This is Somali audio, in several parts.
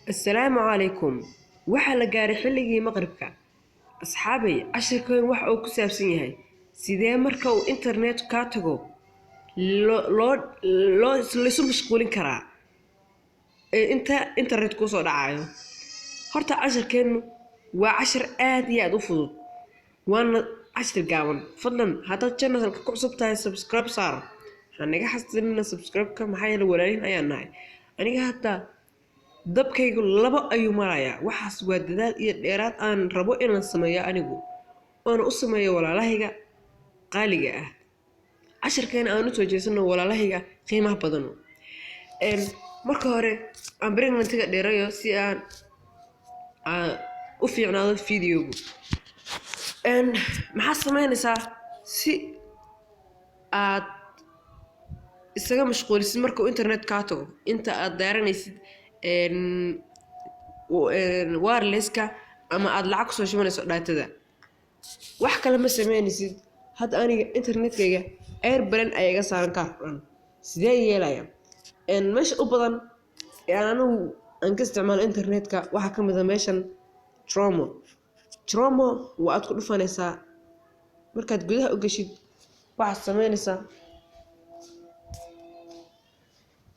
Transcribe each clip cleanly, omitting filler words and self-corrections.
السلام عليكم. وحلا قاري حلقي مغربك أصحابي عشركين wax uu ku saabsan yahay sidee marka uu internet ka tago loo isu mashquulin karaa inta internet ku soo dhacayo horta cashirkeenu waa cashir aad iyo aad u fudud waana cashir gaaban fadlan haddaad channelka ku cusub tahay subscribe saar hanaga xasuusinina subscribe-ka maxaa yeelay walaalin ayaan nahay aniga hadda dabkaygu laba ayuu marayaa waxaas waa dadaal iyo dheeraad aan rabo inaan sameeyo anigu oona u sameeyo walaalahayga qaaliga ah cashirkeena aan u soo jeesano walaalahayga qiimaha badan marka hore aan pregnantiga dheerayo si aan u fiicnaado videogu maxaa sameynaysaa si aad isaga mashquulisid marka uu internet ka tago inta aad daaranaysid wireless-ka ama aad lacag ku soo shubanayso daatada wax kale ma sameynaysid hadda aniga internetkayga airplane ayaa iga saaran ka furan sidee yeelaya meesha u badan anigu aan ka isticmaalo internetka waxaa ka mid ah meeshan Tromo waa aad ku dhufanaysaa markaad gudaha u gashid waxaad sameynaysaa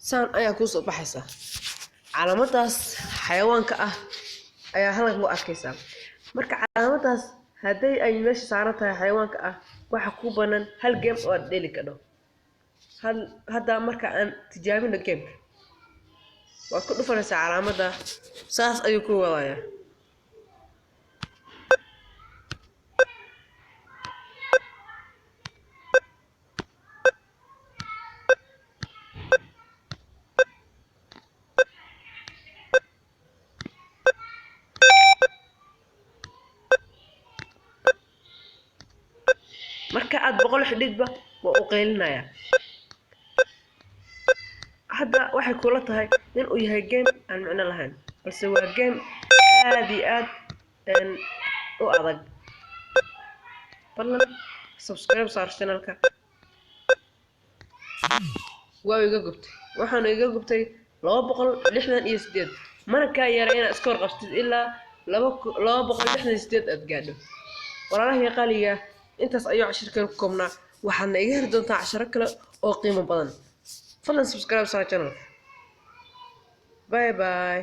saan ayaa kuu soo baxaysaa calaamadaas xayawaanka ah ayaa halkan ku arkaysaa marka calaamadaas hadday ay meesha saaran tahay xayawaanka ah waxa ku banaan hal game oo aad dheli kadho hadda marka aan tijaabino game waad ku dhufanaysaa calaamada saas ayuu ku wadayaa marka aad boqol xididba waa u qeylinayaa hadda waxay kula tahay in uu yahay game aan macno lahayn balse waa game aad iyo aad u adag fadlan subscribe saar channelka waa iga gubtay waxaan iga gubtay 268 mana ka yarayna score qabtid ilaa 268 aad gaadho walaalahay qaaliga intaas ayuu cashirkan ku koobnaa waxaadna iga heli doontaa casharo kale oo qiimo badan fadlan subscribe saar channel bye bye